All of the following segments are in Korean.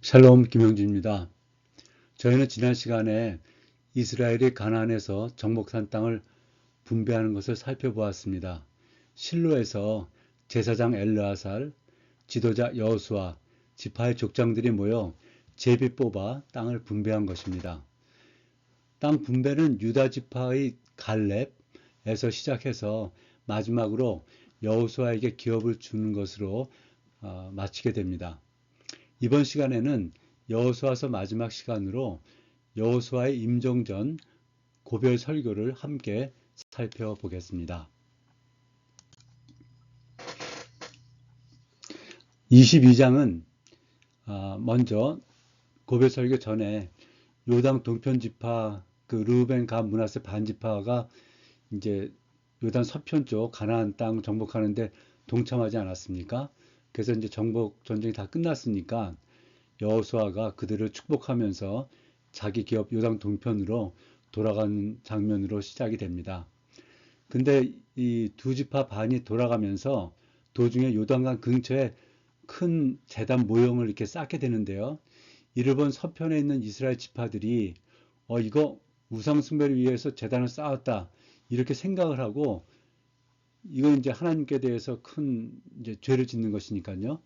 샬롬 김영준입니다. 저희는 지난 시간에 이스라엘이 가나안에서 정복한 땅을 분배하는 것을 살펴보았습니다. 실로에서 제사장 엘르아살, 지도자 여호수아, 지파의 족장들이 모여 제비 뽑아 땅을 분배한 것입니다. 땅 분배는 유다 지파의 갈렙에서 시작해서 마지막으로 여호수아에게 기업을 주는 것으로 마치게 됩니다. 이번 시간에는 여호수아서 마지막 시간으로 여호수아의 임종전 고별 설교를 함께 살펴보겠습니다. 22장은 먼저 고별 설교 전에 요단 동편 지파 르우벤 갓 므낫세 반 지파가 이제 요단 서편 쪽 가나안 땅 정복하는데 동참하지 않았습니까? 그래서 이제 정복 전쟁이 다 끝났으니까 여호수아가 그들을 축복하면서 자기 기업 요단 동편으로 돌아가는 장면으로 시작이 됩니다. 근데 이 두 지파 반이 돌아가면서 도중에 요단강 근처에 큰 제단 모형을 이렇게 쌓게 되는데요. 이를 본 서편에 있는 이스라엘 지파들이 이거 우상 숭배를 위해서 제단을 쌓았다 이렇게 생각을 하고 이건 이제 하나님께 대해서 큰 이제 죄를 짓는 것이니까요.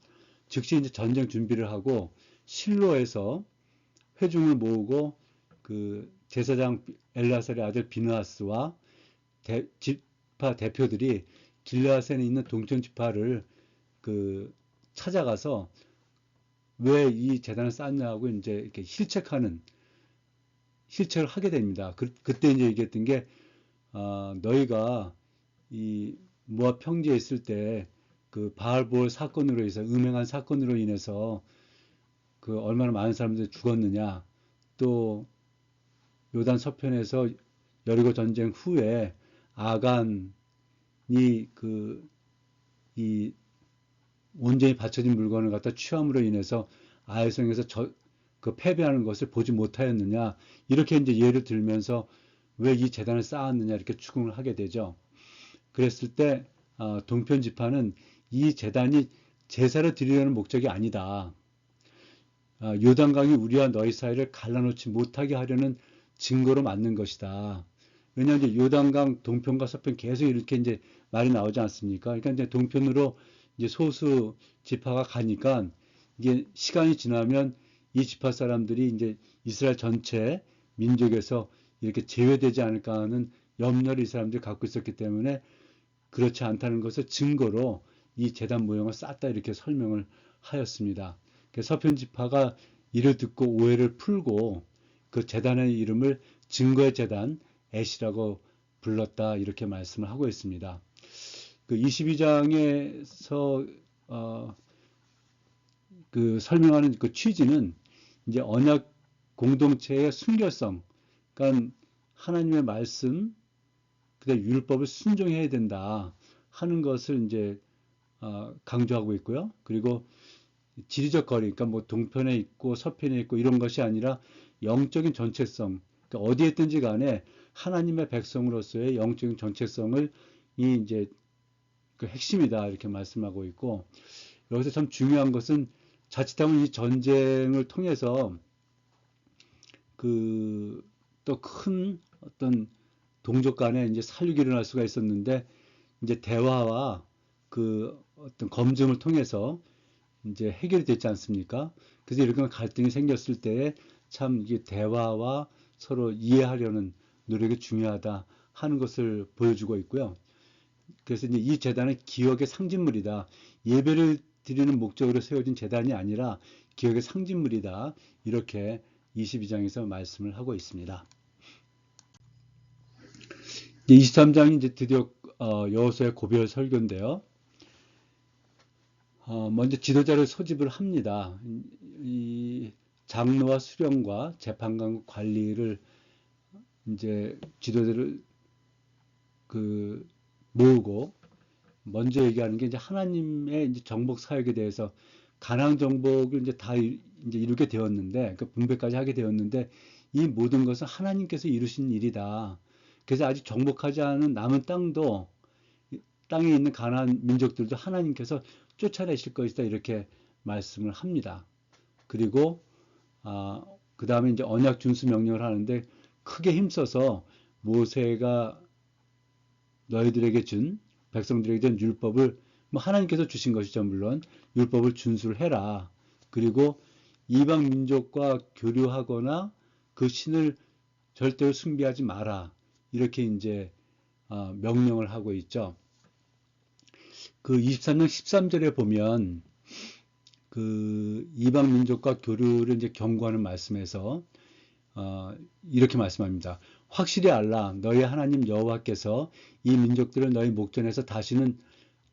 즉시 이제 전쟁 준비를 하고 실로에서 회중을 모으고 그 제사장 엘라살의 아들 비느하스와 지파 대표들이 길르앗에 있는 동천 지파를 그 찾아가서 왜 이 재단을 쌓냐고 이제 이렇게 실책을 하게 됩니다. 그때 이제 얘기했던 게 너희가 이 모압 평지에 있을 때 그 바알볼 사건으로 인해서 음행한 사건으로 인해서 그 얼마나 많은 사람들이 죽었느냐. 또 요단 서편에서 여리고 전쟁 후에 아간이 이 온전히 바쳐진 물건을 갖다 취함으로 인해서 아이성에서 그 패배하는 것을 보지 못하였느냐. 이렇게 이제 예를 들면서 왜 이 재단을 쌓았느냐 이렇게 추궁을 하게 되죠. 그랬을 때 동편 지파는 이 재단이 제사를 드리려는 목적이 아니다. 요단강이 우리와 너희 사이를 갈라놓지 못하게 하려는 증거로 만든 것이다. 왜냐하면 이제 요단강 동편과 서편 계속 이렇게 이제 말이 나오지 않습니까? 그러니까 이제 동편으로 이제 소수 지파가 가니까 이게 시간이 지나면 이 지파 사람들이 이제 이스라엘 전체 민족에서 이렇게 제외되지 않을까 하는 염려를 이 사람들이 갖고 있었기 때문에 그렇지 않다는 것을 증거로 이 제단 모형을 쌓다 이렇게 설명을 하였습니다. 서편 지파가 이를 듣고 오해를 풀고 그 제단의 이름을 증거의 제단 엣이라고 불렀다 이렇게 말씀을 하고 있습니다. 그 22장에서 그 설명하는 그 취지는 이제 언약 공동체의 순결성, 그러니까 하나님의 말씀, 그다음 율법을 순종해야 된다 하는 것을 이제 강조하고 있고요. 그리고 지리적 거리, 그러니까 뭐 동편에 있고 서편에 있고 이런 것이 아니라 영적인 전체성, 그러니까 어디에 있든지 간에 하나님의 백성으로서의 영적인 전체성을 이 이제 그 핵심이다 이렇게 말씀하고 있고 여기서 참 중요한 것은 자칫하면 이 전쟁을 통해서 그 또 큰 어떤 동족 간에 이제 살육이 일어날 수가 있었는데 이제 대화와 그 어떤 검증을 통해서 이제 해결이 됐지 않습니까? 그래서 이렇게 갈등이 생겼을 때 참 이게 대화와 서로 이해하려는 노력이 중요하다 하는 것을 보여주고 있고요. 그래서 이제 이 재단은 기억의 상징물이다. 예배를 드리는 목적으로 세워진 재단이 아니라 기억의 상징물이다. 이렇게 22장에서 말씀을 하고 있습니다. 23장이 이제 드디어 여호수아의 고별 설교인데요. 먼저 지도자를 소집을 합니다. 이 장로와 수령과 재판관 관리를 이제 지도자를 그 모으고 먼저 얘기하는 게 이제 하나님의 이제 정복 사역에 대해서 가나안 정복을 이제 다 이제 이루게 되었는데 그 분배까지 하게 되었는데 이 모든 것은 하나님께서 이루신 일이다. 그래서 아직 정복하지 않은 남은 땅도 땅에 있는 가나안 민족들도 하나님께서 쫓아내실 것이다 이렇게 말씀을 합니다. 그리고 그 다음에 이제 언약 준수 명령을 하는데 크게 힘써서 모세가 너희들에게 준 백성들에게 준 율법을 뭐 하나님께서 주신 것이죠. 물론 율법을 준수를 해라. 그리고 이방 민족과 교류하거나 그 신을 절대로 숭배하지 마라. 이렇게 이제 명령을 하고 있죠. 그 23장 13절에 보면 그 이방 민족과 교류를 이제 경고하는 말씀에서 이렇게 말씀합니다. 확실히 알라 너희 하나님 여호와께서 이 민족들을 너희 목전에서 다시는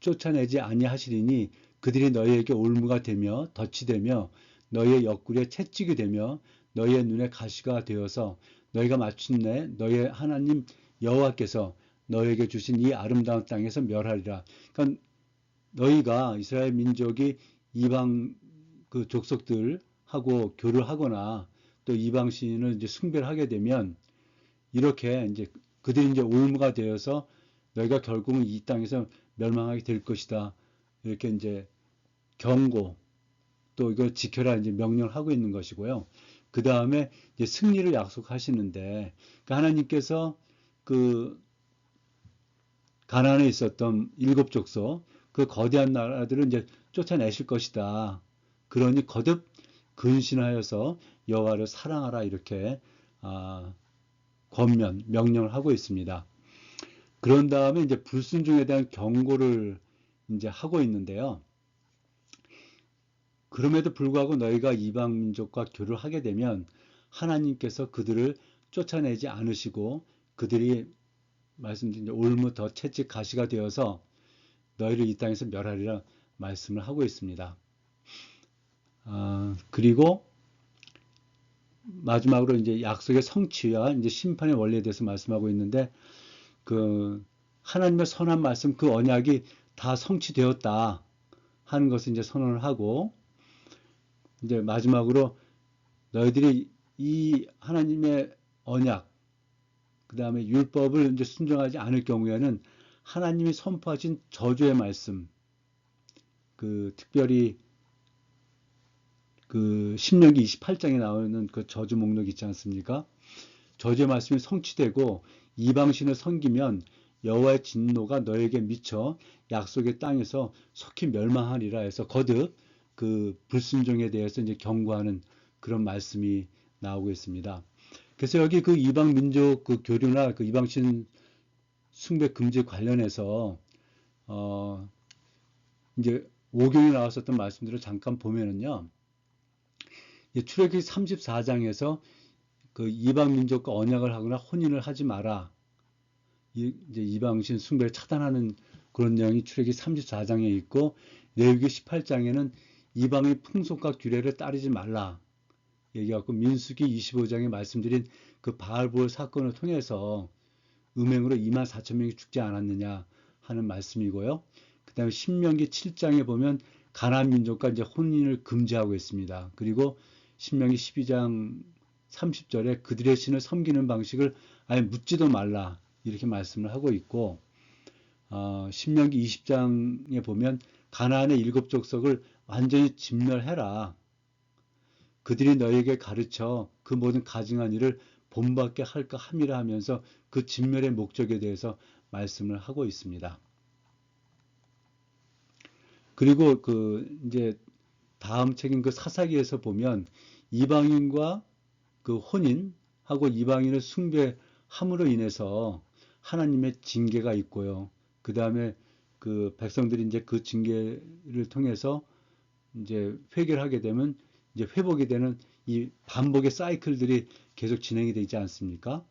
쫓아내지 아니하시리니 그들이 너희에게 올무가 되며 덫이 되며 너희의 옆구리에 채찍이 되며 너희의 눈에 가시가 되어서 너희가 마침내 너희의 하나님 여호와께서 너희에게 주신 이 아름다운 땅에서 멸하리라. 그러니까 너희가 이스라엘 민족이 이방 그 족속들하고 교류하거나 또 이방 신을 이제 숭배를 하게 되면 이렇게 이제 그들이 이제 올무가 되어서 너희가 결국은 이 땅에서 멸망하게 될 것이다. 이렇게 이제 경고 또 이걸 지켜라 이제 명령을 하고 있는 것이고요. 그 다음에 이제 승리를 약속하시는데 그 하나님께서 그 가나안에 있었던 일곱 족속 그 거대한 나라들을 이제 쫓아내실 것이다. 그러니 거듭 근신하여서 여호와를 사랑하라 이렇게 권면 명령을 하고 있습니다. 그런 다음에 이제 불순종에 대한 경고를 이제 하고 있는데요. 그럼에도 불구하고 너희가 이방 민족과 교류를 하게 되면 하나님께서 그들을 쫓아내지 않으시고 그들이 말씀드린 올무 더 채찍 가시가 되어서 너희를 이 땅에서 멸하리라 말씀을 하고 있습니다. 그리고 마지막으로 이제 약속의 성취와 이제 심판의 원리에 대해서 말씀하고 있는데 그 하나님의 선한 말씀 그 언약이 다 성취되었다 하는 것을 이제 선언을 하고 이제 마지막으로 너희들이 이 하나님의 언약 그 다음에 율법을 이제 순종하지 않을 경우에는 하나님이 선포하신 저주의 말씀 그 특별히 그 신명기 28장에 나오는 그 저주 목록 있지 않습니까? 저주의 말씀이 성취되고 이방신을 섬기면 여호와의 진노가 너에게 미쳐 약속의 땅에서 속히 멸망하리라 해서 거듭 그 불순종에 대해서 이제 경고하는 그런 말씀이 나오고 있습니다. 그래서 여기 그 이방 민족 그 교류나 그 이방신 숭배 금지 관련해서 이제 오경에 나왔었던 말씀들을 잠깐 보면은요. 출애굽기 34장에서 그 이방 민족과 언약을 하거나 혼인을 하지 마라. 이제 이방신 숭배를 차단하는 그런 내용이 출애굽기 34장에 있고 레위기 18장에는 이방의 풍속과 규례를 따르지 말라. 얘기하고 민수기 25장에 말씀드린 그 바알보을 사건을 통해서 음행으로 24,000명이 죽지 않았느냐 하는 말씀이고요. 그 다음에 신명기 7장에 보면 가나안 민족과 이제 혼인을 금지하고 있습니다. 그리고 신명기 12장 30절에 그들의 신을 섬기는 방식을 아예 묻지도 말라 이렇게 말씀을 하고 있고 신명기 20장에 보면 가나안의 일곱 족속을 완전히 진멸해라. 그들이 너에게 가르쳐 그 모든 가증한 일을 본받게 할까 함이라 하면서 그 진멸의 목적에 대해서 말씀을 하고 있습니다. 그리고 그 이제 다음 책인 그 사사기에서 보면 이방인과 그 혼인하고 이방인을 숭배함으로 인해서 하나님의 징계가 있고요. 그 다음에 그 백성들이 이제 그 징계를 통해서 이제 회개를 하게 되면 이제 회복이 되는 이 반복의 사이클들이 계속 진행이 되지 않습니까?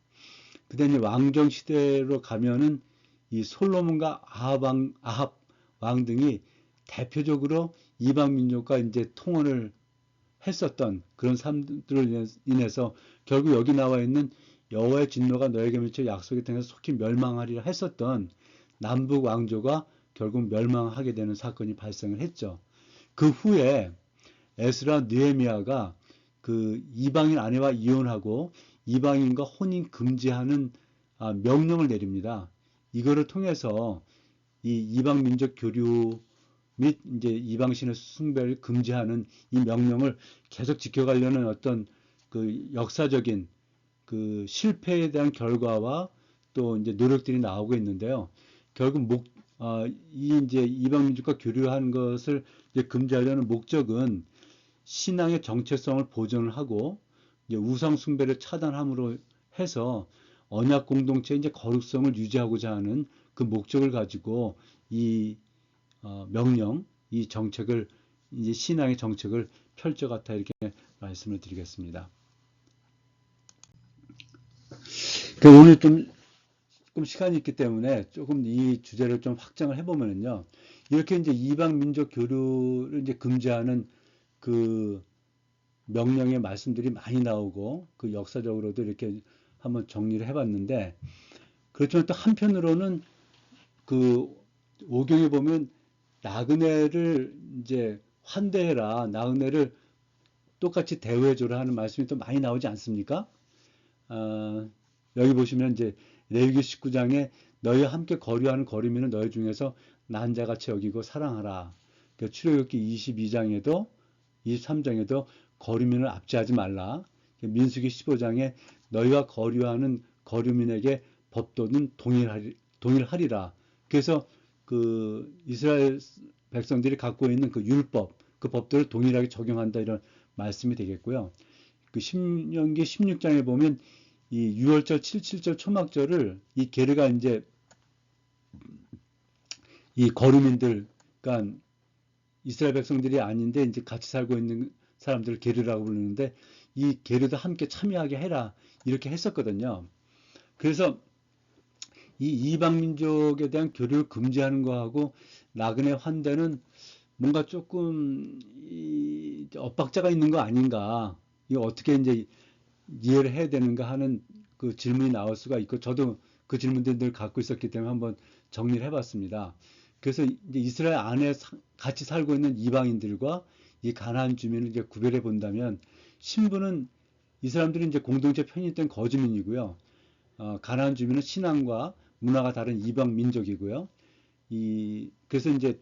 그다음에 왕정 시대로 가면은 이 솔로몬과 아합 왕 등이 대표적으로 이방 민족과 이제 통혼을 했었던 그런 사람들로 인해서 결국 여기 나와 있는 여호와의 진노가 너에게 미쳐 약속의 땅에서 속히 멸망하리라 했었던 남북 왕조가 결국 멸망하게 되는 사건이 발생을 했죠. 그 후에 에스라 느헤미야가 그 이방인 아내와 이혼하고 이방인과 혼인 금지하는 명령을 내립니다. 이거를 통해서 이 이방 민족 교류 및 이제 이방신의 숭배를 금지하는 이 명령을 계속 지켜가려는 어떤 그 역사적인 그 실패에 대한 결과와 또 이제 노력들이 나오고 있는데요. 결국 이 이제 이방 민족과 교류하는 것을 이제 금지하려는 목적은 신앙의 정체성을 보존을 하고 이제 우상 숭배를 차단함으로 해서 언약 공동체의 이제 거룩성을 유지하고자 하는 그 목적을 가지고 이 명령, 이 정책을 이제 신앙의 정책을 펼쳐갔다 이렇게 말씀을 드리겠습니다. 오늘 조금 시간이 있기 때문에 조금 이 주제를 좀 확장을 해보면요. 이렇게 이제 이방 민족 교류를 이제 금지하는 그 명령의 말씀들이 많이 나오고 그 역사적으로도 이렇게 한번 정리를 해봤는데 그렇지만 또 한편으로는 그 오경에 보면 나그네를 이제 환대해라, 나그네를 똑같이 대우해줘라 하는 말씀이 또 많이 나오지 않습니까? 아, 여기 보시면 이제 레위기 19장에 너희와 함께 거류하는 거류민은 너희 중에서 난 자같이 여기고 사랑하라. 출애굽기 22장에도 23장에도 거류민을 압제하지 말라. 민수기 15장에 너희와 거류하는 거류민에게 법도는 동일하리라. 그래서 그 이스라엘 백성들이 갖고 있는 그 율법, 그 법들을 동일하게 적용한다 이런 말씀이 되겠고요. 그 신명기 16장에 보면 이 6월절, 77절, 초막절을 이 게르가 이제 이 거류민들, 그러니까 이스라엘 백성들이 아닌데 이제 같이 살고 있는 사람들을 게르라고 부르는데 이 게르도 함께 참여하게 해라 이렇게 했었거든요. 그래서 이 이방 민족에 대한 교류를 금지하는 거하고 나그네 환대는 뭔가 조금 엇박자가 있는 거 아닌가? 이거 어떻게 이제 이해를 해야 되는가 하는 그 질문이 나올 수가 있고 저도 그 질문들 늘 갖고 있었기 때문에 한번 정리를 해봤습니다. 그래서 이제 이스라엘 안에 같이 살고 있는 이방인들과 이 가나안 주민을 이제 구별해 본다면 신부는 이 사람들이 이제 공동체 편입된 거주민이고요. 가나안 주민은 신앙과 문화가 다른 이방 민족이고요. 그래서 이제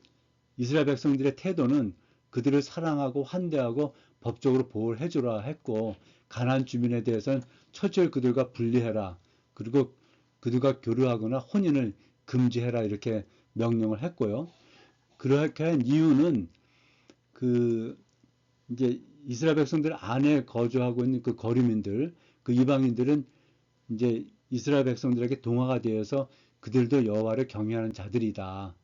이스라엘 백성들의 태도는 그들을 사랑하고 환대하고 법적으로 보호를 해주라 했고 가나안 주민에 대해서는 철저히 그들과 분리해라. 그리고 그들과 교류하거나 혼인을 금지해라 이렇게 명령을 했고요. 그렇게 한 이유는 그 이제 이스라엘 백성들 안에 거주하고 있는 그 거류민들, 그 이방인들은 이제 이스라엘 백성들에게 동화가 되어서 그들도 여호와를 경외하는 자들이다.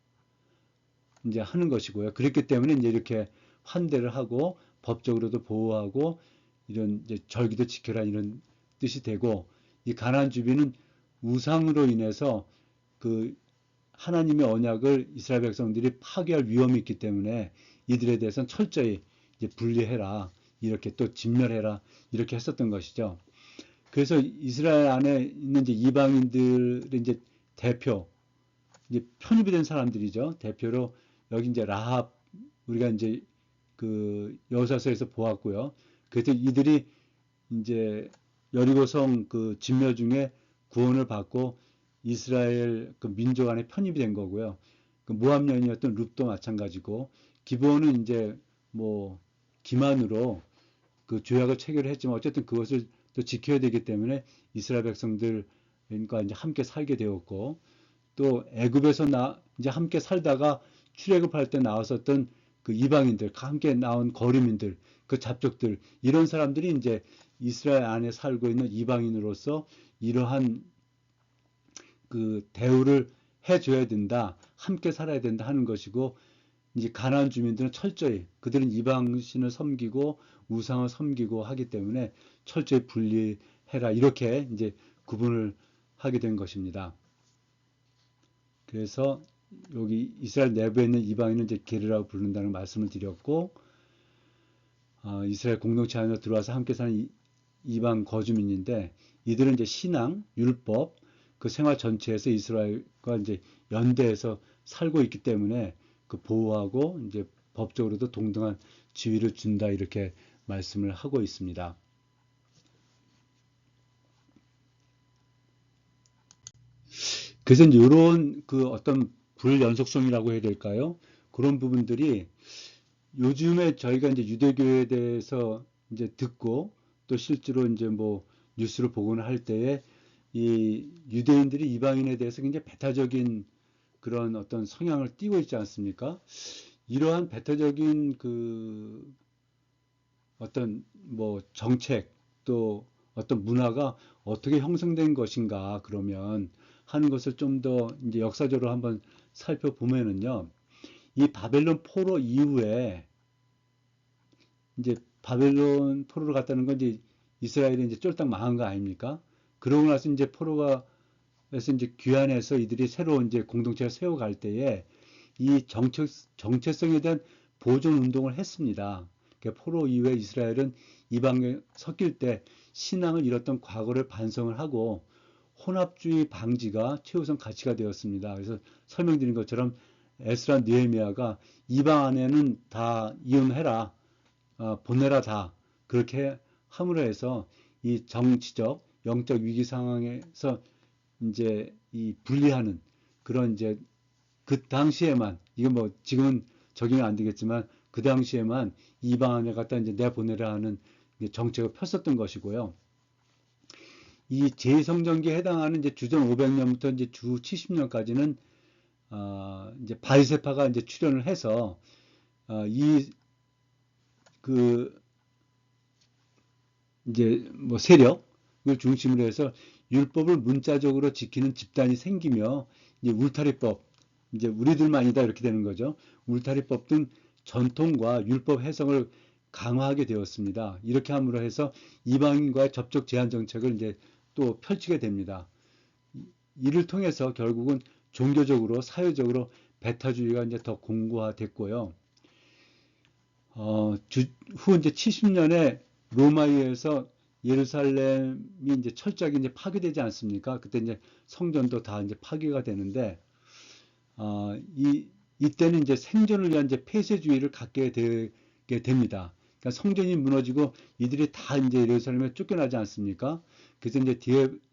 이제 하는 것이고요. 그렇기 때문에 이제 이렇게 환대를 하고 법적으로도 보호하고 이런 이제 절기도 지켜라 이런 뜻이 되고 이 가나안 주민은 우상으로 인해서 그 하나님의 언약을 이스라엘 백성들이 파괴할 위험이 있기 때문에 이들에 대해서는 철저히 이제 분리해라 이렇게 또 진멸해라 이렇게 했었던 것이죠. 그래서 이스라엘 안에 있는 이제 이방인들의 이제 대표 이제 편입이 된 사람들이죠. 대표로 여기 이제 라합 우리가 이제 그 여호사서에서 보았고요. 그래서 이들이 이제 여리고성 그 진멸 중에 구원을 받고 이스라엘 그 민족 안에 편입이 된 거고요. 그 모압 여인이었던 룻도 마찬가지고 기브온은 이제 뭐 기만으로 그 조약을 체결을 했지만 어쨌든 그것을 또 지켜야 되기 때문에 이스라엘 백성들과 이제 함께 살게 되었고 또 애굽에서 이제 함께 살다가 출애굽할 때 나왔었던 그 이방인들, 함께 나온 거류민들, 그 잡족들 이런 사람들이 이제 이스라엘 안에 살고 있는 이방인으로서 이러한 그 대우를 해줘야 된다, 함께 살아야 된다 하는 것이고 이제 가나안 주민들은 철저히 그들은 이방신을 섬기고 우상을 섬기고 하기 때문에 철저히 분리해라 이렇게 이제 구분을 하게 된 것입니다. 그래서 여기 이스라엘 내부에 있는 이방인은 이제 게르라고 부른다는 말씀을 드렸고 이스라엘 공동체 안에 들어와서 함께 사는 이방 거주민인데 이들은 이제 신앙, 율법, 그 생활 전체에서 이스라엘과 이제 연대해서 살고 있기 때문에 그 보호하고 이제 법적으로도 동등한 지위를 준다 이렇게 말씀을 하고 있습니다. 그래서 이제 이런 그 어떤 불연속성이라고 해야 될까요? 그런 부분들이 요즘에 저희가 이제 유대교에 대해서 이제 듣고 또 실제로 이제 뭐 뉴스를 보거나 할 때에 이 유대인들이 이방인에 대해서 굉장히 배타적인 그런 어떤 성향을 띠고 있지 않습니까? 이러한 배타적인 그 어떤 뭐 정책 또 어떤 문화가 어떻게 형성된 것인가 그러면 하는 것을 좀 더 이제 역사적으로 한번 살펴보면은요. 이 바벨론 포로 이후에 이제 바벨론 포로를 갔다는 건 이제 이스라엘이 이제 쫄딱 망한 거 아닙니까? 그러고 나서 이제 포로가 그래서 이제 귀환해서 이들이 새로 이제 공동체를 세워갈 때에 이 정체성에 대한 보존 운동을 했습니다. 그러니까 포로 이후에 이스라엘은 이방에 섞일 때 신앙을 잃었던 과거를 반성을 하고 혼합주의 방지가 최우선 가치가 되었습니다. 그래서 설명드린 것처럼 에스라 느헤미야가 이방 안에는 다 이혼해라, 보내라 다 그렇게 함으로 해서 이 정치적, 영적 위기 상황에서 이제 이 분리하는 그런 이제 그 당시에만 이건 뭐 지금은 적용이 안 되겠지만 그 당시에만 이방 안에 갖다 이제 내보내라 하는 정책을 폈었던 것이고요. 이 제2성전기에 해당하는 이제 주전 500년부터 이제 주 70년까지는 이제 바리새파가 이제 출현을 해서 이그 이제 뭐 세력을 중심으로 해서 율법을 문자적으로 지키는 집단이 생기며 이제 울타리법 이제 우리들만이다 이렇게 되는 거죠. 울타리법 등 전통과 율법 해석을 강화하게 되었습니다. 이렇게 함으로 해서 이방인과의 접촉 제한 정책을 이제 또 펼치게 됩니다. 이를 통해서 결국은 종교적으로 사회적으로 배타주의가 이제 더 공고화됐고요. 후 이제 70년에 로마에서 예루살렘이 이제 철저하게 이제 파괴되지 않습니까? 그때 이제 성전도 다 이제 파괴가 되는데, 이때는 이제 생존을 위한 이제 폐쇄주의를 갖게 되게 됩니다. 그러니까 성전이 무너지고 이들이 다 이제 예루살렘에 쫓겨나지 않습니까? 그래서 이제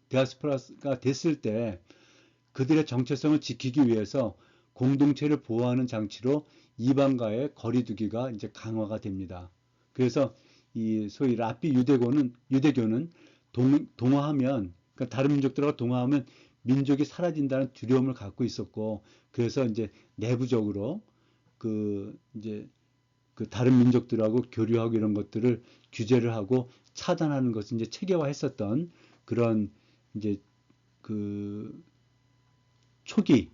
디아스포라가 됐을 때 그들의 정체성을 지키기 위해서 공동체를 보호하는 장치로 이방과의 거리두기가 이제 강화가 됩니다. 그래서 이 소위 라삐 유대교는 동화하면 그러니까 다른 민족들과 동화하면 민족이 사라진다는 두려움을 갖고 있었고 그래서 이제 내부적으로 그 이제 그 다른 민족들하고 교류하고 이런 것들을 규제를 하고 차단하는 것을 이제 체계화했었던 그런 이제 그 초기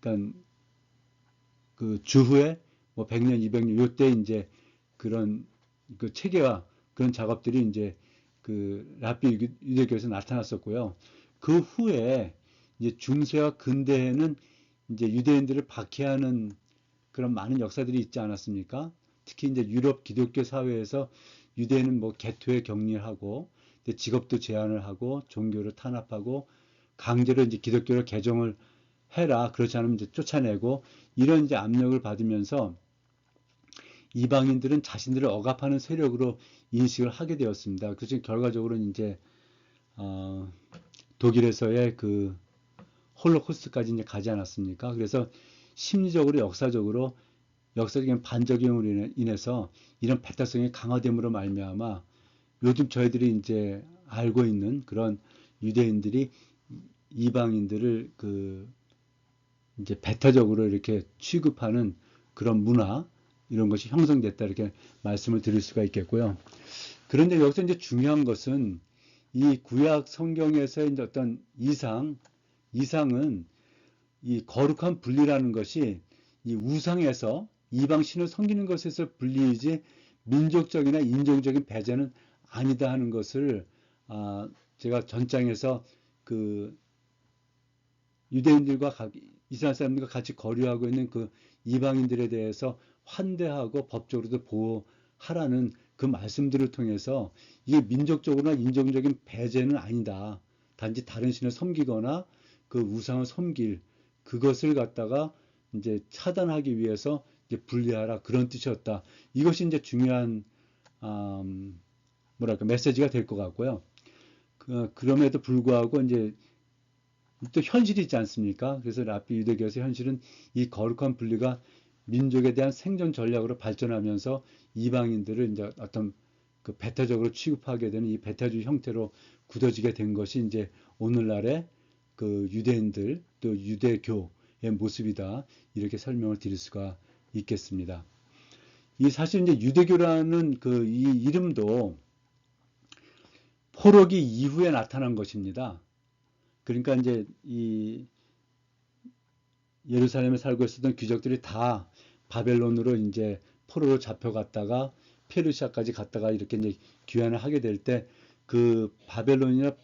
그러니까 그 주후에 뭐 100년, 200년 요때 이제 그런 그 체계화 그런 작업들이 이제 그 라삐 유대교에서 나타났었고요. 그 후에 이제 중세와 근대에는 이제 유대인들을 박해하는 그런 많은 역사들이 있지 않았습니까? 특히 이제 유럽 기독교 사회에서 유대인은 뭐 개토에 격리하고 직업도 제한을 하고 종교를 탄압하고 강제로 이제 기독교를 개종을 해라. 그렇지 않으면 이제 쫓아내고 이런 이제 압력을 받으면서 이방인들은 자신들을 억압하는 세력으로 인식을 하게 되었습니다. 그래서 결과적으로는 이제 어, 독일에서의 그 홀로코스트까지 이제 가지 않았습니까? 그래서 심리적으로 역사적인 반작용으로 인해서 이런 배타성이 강화됨으로 말미암아 요즘 저희들이 이제 알고 있는 그런 유대인들이 이방인들을 그 이제 배타적으로 이렇게 취급하는 그런 문화 이런 것이 형성됐다 이렇게 말씀을 드릴 수가 있겠고요. 그런데 여기서 이제 중요한 것은 이 구약 성경에서의 이제 어떤 이상은 이 거룩한 분리라는 것이 이 우상에서 이방 신을 섬기는 것에서 분리이지 민족적이나 인종적인 배제는 아니다 하는 것을 제가 전장에서 그 유대인들과 이스라엘 사람들과 같이 거류하고 있는 그 이방인들에 대해서 환대하고 법적으로도 보호하라는 그 말씀들을 통해서 이게 민족적으로나 인종적인 배제는 아니다. 단지 다른 신을 섬기거나 그 우상을 섬길 그것을 갖다가 이제 차단하기 위해서 이제 분리하라 그런 뜻이었다. 이것이 이제 중요한 뭐랄까 메시지가 될 것 같고요. 그럼에도 불구하고 이제 또 현실이 있지 않습니까? 그래서 라삐 유대교에서 현실은 이 거룩한 분리가 민족에 대한 생존 전략으로 발전하면서 이방인들을 이제 어떤 그 배타적으로 취급하게 되는 이 배타주의 형태로 굳어지게 된 것이 이제 오늘날의 그 유대인들 또 유대교의 모습이다. 이렇게 설명을 드릴 수가 있겠습니다. 이 사실 이제 유대교라는 그 이 이름도 포로기 이후에 나타난 것입니다. 그러니까 이제 이 예루살렘에 살고 있었던 귀족들이 다 바벨론으로 이제 포로로 잡혀갔다가 페르시아까지 갔다가 이렇게 이제 귀환을 하게 될 때 그 바벨론이나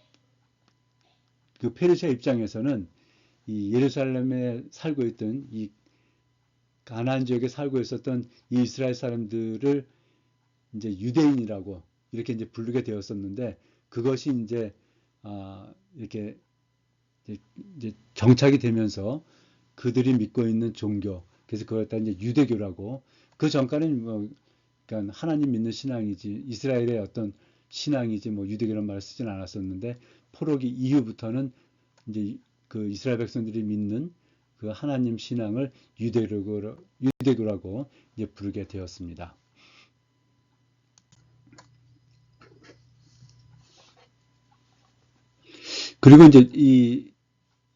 그 페르시아 입장에서는 이 예루살렘에 살고 있던 이 가나안 지역에 살고 있었던 이 이스라엘 사람들을 이제 유대인이라고 이렇게 이제 부르게 되었었는데 그것이 이제 이렇게 이제 정착이 되면서 그들이 믿고 있는 종교 그래서 그걸 다 이제 유대교라고 그 전까지는 뭐 그러니까 하나님 믿는 신앙이지 이스라엘의 어떤 신앙이지 뭐 유대교라는 말을 쓰진 않았었는데 포로기 이후부터는 이제 그 이스라엘 백성들이 믿는 그 하나님 신앙을 유대교라고 이제 부르게 되었습니다. 그리고 이제 이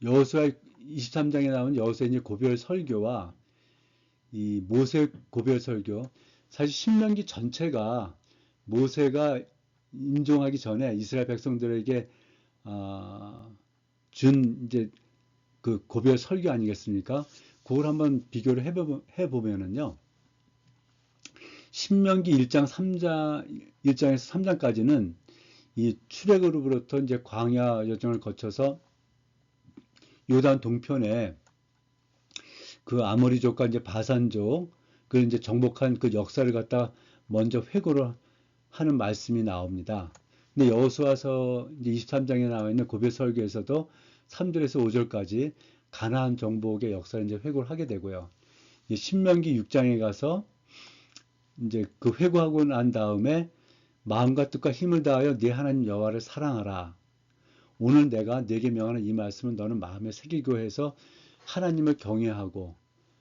여호수아 23장에 나온 여호수아 이제 고별 설교와 이 모세 고별 설교 사실 신명기 전체가 모세가 인종하기 전에 이스라엘 백성들에게 아, 준 이제 그 고별 설교 아니겠습니까? 그걸 한번 비교를 해보면은요. 신명기 1장 3장 1장에서 3장까지는 이 출애굽으로부터 이제 광야 여정을 거쳐서 요단 동편에 그 아모리족과 이제 바산족 그 이제 정복한 그 역사를 갖다 먼저 회고를 하는 말씀이 나옵니다. 근데 여호수아서 이제 23장에 나와 있는 고별 설교에서도 3절에서 5절까지 가나안 정복의 역사를 이제 회고를 하게 되고요. 신명기 6장에 가서 이제 그 회고하고 난 다음에 마음과 뜻과 힘을 다하여 네 하나님 여호와를 사랑하라. 오늘 내가 네게 명하는 이 말씀은 너는 마음에 새기고 해서 하나님을 경외하고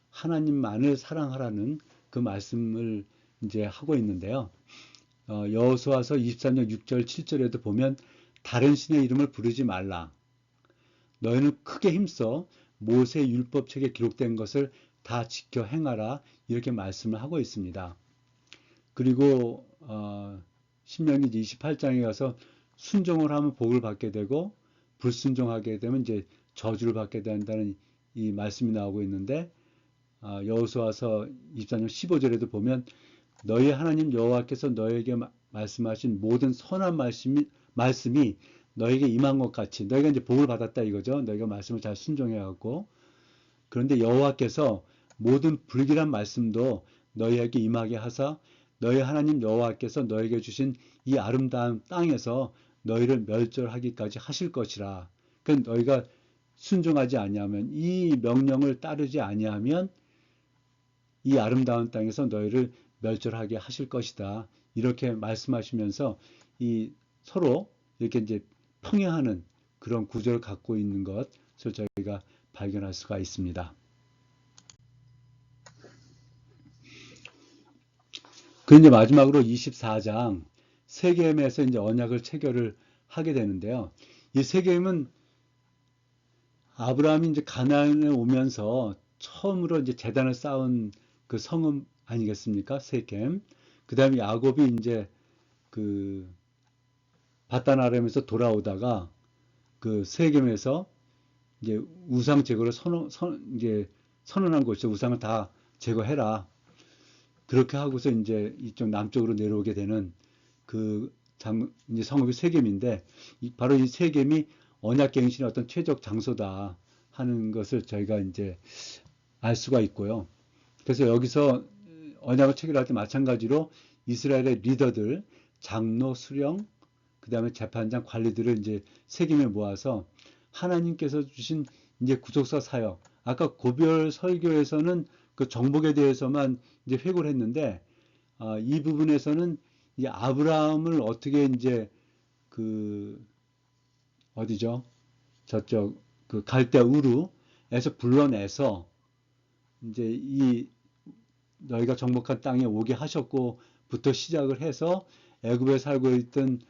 하나님만을 사랑하라는 그 말씀을 이제 하고 있는데요. 여호수아서 23장 6절 7절에도 보면 다른 신의 이름을 부르지 말라. 너희는 크게 힘써 모세 율법책에 기록된 것을 다 지켜 행하라. 이렇게 말씀을 하고 있습니다. 그리고 신명기 28장에 가서 순종을 하면 복을 받게 되고 불순종하게 되면 이제 저주를 받게 된다는 이 말씀이 나오고 있는데 여호수아서 24장 15절에도 보면 너희 하나님 여호와께서 너에게 말씀하신 모든 선한 말씀이 너에게 임한 것 같이 너희가 이제 복을 받았다 이거죠. 너희가 말씀을 잘 순종해 갖고 그런데 여호와께서 모든 불길한 말씀도 너희에게 임하게 하사 너희 하나님 여호와께서 너에게 주신 이 아름다운 땅에서 너희를 멸절하기까지 하실 것이라. 그러니까 너희가 순종하지 아니하면 이 명령을 따르지 아니하면 이 아름다운 땅에서 너희를 멸절하게 하실 것이다. 이렇게 말씀하시면서 이 서로 이렇게 이제 평행하는 그런 구조를 갖고 있는 것을 저희가 발견할 수가 있습니다. 그 이제 마지막으로 24장 세겜에서 이제 언약을 체결을 하게 되는데요. 이 세겜은 아브라함이 이제 가나안에 오면서 처음으로 이제 제단을 쌓은 그 성읍 아니겠습니까? 세겜. 그 다음에 야곱이 이제 그 바단 아람에서 돌아오다가 그 세겜에서 이제 우상 제거를 이제 선언한 것이죠. 우상을 다 제거해라. 그렇게 하고서 이제 이쪽 남쪽으로 내려오게 되는 그 이제 성읍이 세겜인데 바로 이 세겜이 언약갱신의 어떤 최적 장소다 하는 것을 저희가 이제 알 수가 있고요. 그래서 여기서 언약을 체결할 때 마찬가지로 이스라엘의 리더들, 장로, 수령, 그 다음에 재판장, 관리들을 이제 세겜에 모아서 하나님께서 주신 이제 구속사 사역. 아까 고별 설교에서는 그 정복에 대해서만 이제 회고를 했는데 이 부분에서는 이 아브라함을 어떻게 이제 그 어디죠? 저쪽 그 갈대 우르에서 불러내서 이제 이 너희가 정복한 땅에 오게 하셨고부터 시작을 해서 애굽에 살고 있던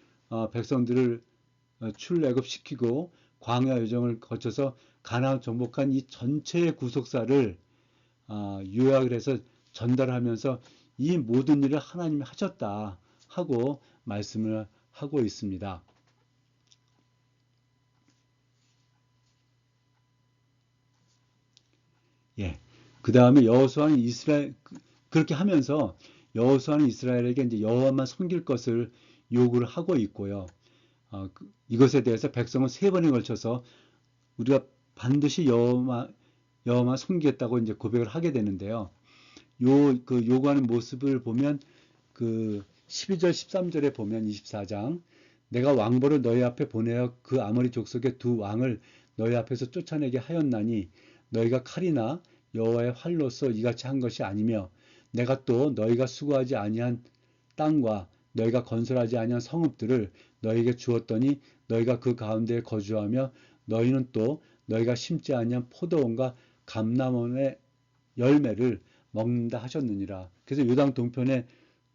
백성들을 출애굽시키고 광야 여정을 거쳐서 가나안 정복한 이 전체의 구속사를 요약을 해서 전달하면서 이 모든 일을 하나님이 하셨다 하고 말씀을 하고 있습니다. 예. 그 다음에 여호수아는 이스라엘 그렇게 하면서 여호수아는 이스라엘에게 이제 여호와만 섬길 것을 요구를 하고 있고요. 이것에 대해서 백성은 세 번에 걸쳐서 우리가 반드시 여호와만 섬기겠다고 이제 고백을 하게 되는데요. 그 요구하는 모습을 보면 그 12절 13절에 보면 24장 내가 왕보를 너희 앞에 보내어 그 아모리 족속의 두 왕을 너희 앞에서 쫓아내게 하였나니 너희가 칼이나 여호와의 활로서 이같이 한 것이 아니며 내가 또 너희가 수고하지 아니한 땅과 너희가 건설하지 아니한 성읍들을 너희에게 주었더니 너희가 그 가운데에 거주하며 너희는 또 너희가 심지 아니한 포도원과 감람원의 열매를 먹는다 하셨느니라. 그래서 요당 동편에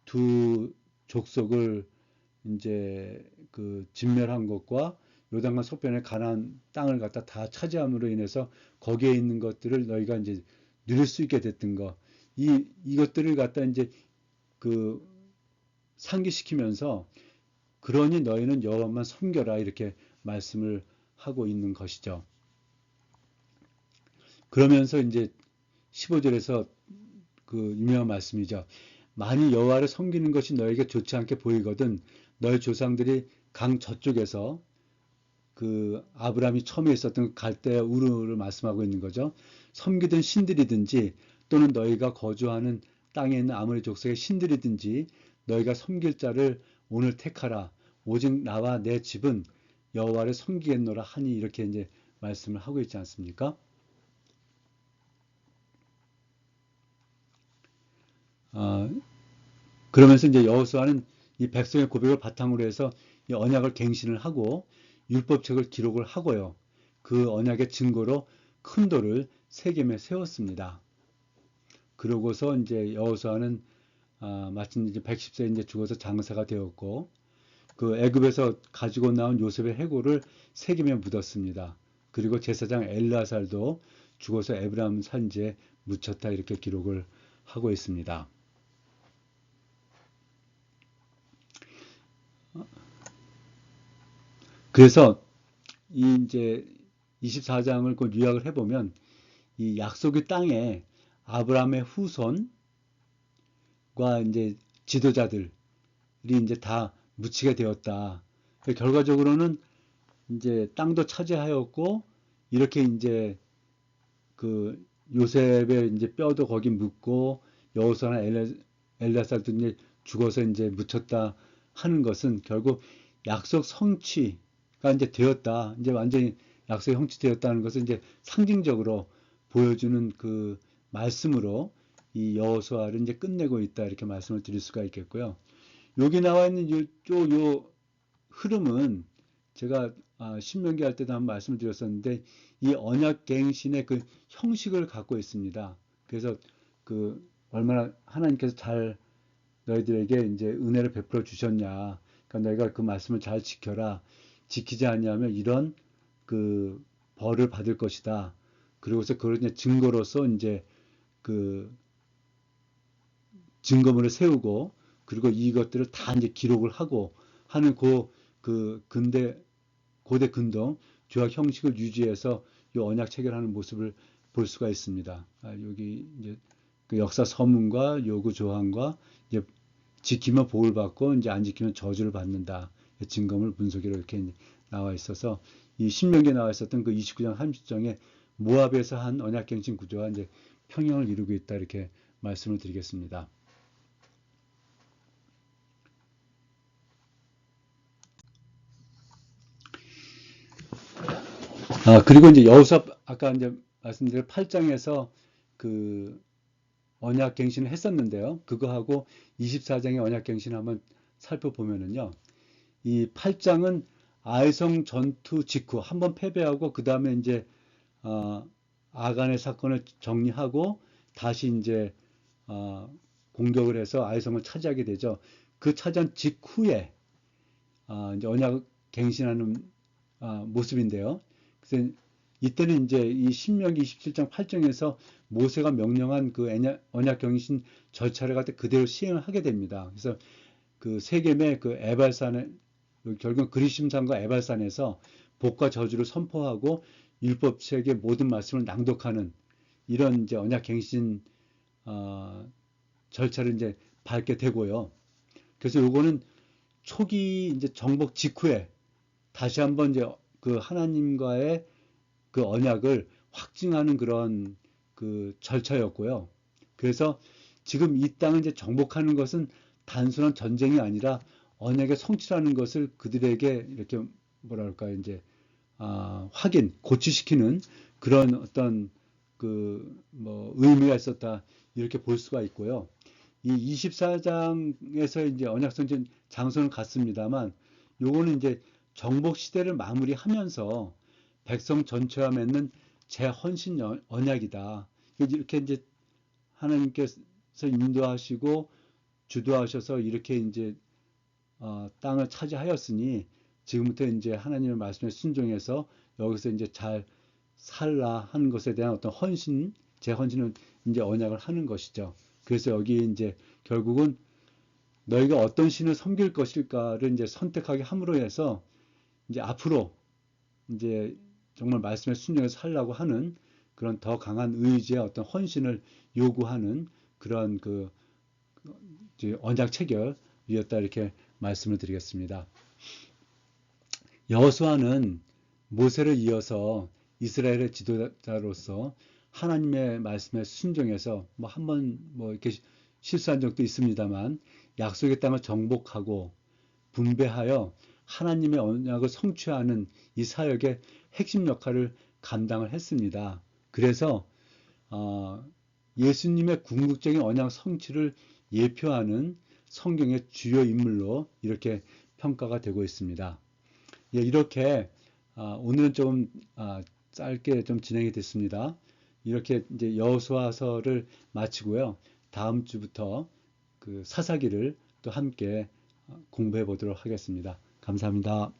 두 족속을 이제 그 진멸한 것과 요단강 서편의 가나안 땅을 갖다 다 차지함으로 인해서 거기에 있는 것들을 너희가 이제 누릴 수 있게 됐던 거. 이것들을 갖다 이제 그 상기시키면서 그러니 너희는 여호와만 섬겨라 이렇게 말씀을 하고 있는 것이죠. 그러면서 이제 15절에서 그 유명한 말씀이죠. 만일 여호와를 섬기는 것이 너에게 좋지 않게 보이거든 너희 조상들이 강 저쪽에서 그 아브라함이 처음에 있었던 갈대아 우르를 말씀하고 있는 거죠. 섬기던 신들이든지 또는 너희가 거주하는 땅에 있는 아모리 족속의 신들이든지 너희가 섬길 자를 오늘 택하라. 오직 나와 내 집은 여호와를 섬기겠노라 하니 이렇게 이제 말씀을 하고 있지 않습니까? 아, 그러면서 이제 여호수아는 이 백성의 고백을 바탕으로 해서 이 언약을 갱신을 하고 율법책을 기록을 하고요. 그 언약의 증거로 큰 돌을 세겜에 세웠습니다. 그러고서 이제 여호수아는 마침 이제 110세 이제 죽어서 장사가 되었고 그 애굽에서 가지고 나온 요셉의 해골을 세겜에 묻었습니다. 그리고 제사장 엘르아살도 죽어서 에브라임 산지에 묻혔다 이렇게 기록을 하고 있습니다. 그래서 이 이제 24장을 그 요약을 해보면 이 약속의 땅에 아브라함의 후손과 이제 지도자들이 이제 다 묻히게 되었다. 결과적으로는 이제 땅도 차지하였고 이렇게 이제 그 요셉의 이제 뼈도 거기 묻고 여호수아나 엘리야살도 이제 죽어서 이제 묻혔다 하는 것은 결국 약속 성취가 이제 되었다. 이제 완전히 약속이 성취되었다는 것을 이제 상징적으로 보여주는 그 말씀으로 이 여호수아를 이제 끝내고 있다 이렇게 말씀을 드릴 수가 있겠고요. 여기 나와 있는 요 흐름은 제가 신명기 할 때도 한번 말씀을 드렸었는데 이 언약갱신의 그 형식을 갖고 있습니다. 그래서 그 얼마나 하나님께서 잘 너희들에게 이제 은혜를 베풀어 주셨냐. 그러니까 너희가 그 말씀을 잘 지켜라. 지키지 않냐면 이런 그 벌을 받을 것이다. 그리고서 그걸 이제 증거로서 이제 그 증거물을 세우고 그리고 이것들을 다 이제 기록을 하고 하는 그 근대 고대 근동 조약 형식을 유지해서 이 언약 체결하는 모습을 볼 수가 있습니다. 여기 이제 그 역사 서문과 요구 조항과 이제 지키면 복을 받고 이제 안 지키면 저주를 받는다. 증거물 분석으로 이렇게 나와 있어서 이 신명기에 나와 있었던 그 29장 30장에 모압에서 한 언약갱신 구조와 이제 평형을 이루고 있다 이렇게 말씀을 드리겠습니다. 그리고 이제 여호수아 아까 이제 말씀드린 8장에서 그 언약갱신을 했었는데요. 그거하고 24장의 언약갱신을 한번 살펴보면은요. 이 8장은 아이성 전투 직후 한번 패배하고 그 다음에 이제 아간의 사건을 정리하고 다시 이제 어, 공격을 해서 아이성을 차지하게 되죠. 그 차지한 직후에 이제 언약 갱신하는 모습인데요. 그래서 이때는 이제 이 신명기 27장 8절에서 모세가 명령한 그 언약 갱신 절차를 갖다 그대로 시행을 하게 됩니다. 그래서 그 세겜의 그 에발산에 결국 그리심산과 에발산에서 복과 저주를 선포하고 율법책의 모든 말씀을 낭독하는 이런 이제 언약 갱신 절차를 이제 밟게 되고요. 그래서 요거는 초기 이제 정복 직후에 다시 한번 이제 그 하나님과의 그 언약을 확증하는 그런 그 절차였고요. 그래서 지금 이 땅을 이제 정복하는 것은 단순한 전쟁이 아니라 언약의 성취라는 것을 그들에게 이렇게 뭐랄까 이제 확인, 고취시키는 그런 어떤 그 뭐 의미가 있었다 이렇게 볼 수가 있고요. 이 24장에서 이제 언약성전 장소는 같습니다만 요거는 이제 정복 시대를 마무리하면서 백성 전체와 맺는 재헌신 언약이다. 이렇게 이제 하나님께서 인도하시고 주도하셔서 이렇게 이제 땅을 차지하였으니 지금부터 이제 하나님의 말씀에 순종해서 여기서 이제 잘 살라 하는 것에 대한 어떤 헌신, 재헌신은 이제 언약을 하는 것이죠. 그래서 여기 이제 결국은 너희가 어떤 신을 섬길 것일까를 이제 선택하게 함으로 해서 이제 앞으로 이제 정말 말씀에 순종해서 살라고 하는 그런 더 강한 의지의 어떤 헌신을 요구하는 그런 그 언약 체결이었다 이렇게 말씀을 드리겠습니다. 여호수아는 모세를 이어서 이스라엘의 지도자로서 하나님의 말씀에 순종해서 뭐 한 번 뭐 이렇게 실수한 적도 있습니다만 약속의 땅을 정복하고 분배하여 하나님의 언약을 성취하는 이 사역의 핵심 역할을 감당을 했습니다. 그래서 예수님의 궁극적인 언약 성취를 예표하는 성경의 주요 인물로 이렇게 평가가 되고 있습니다. 예, 이렇게 오늘은 좀 짧게 좀 진행이 됐습니다. 이렇게 이제 여호수아서를 마치고요. 다음 주부터 그 사사기를 또 함께 공부해 보도록 하겠습니다. 감사합니다.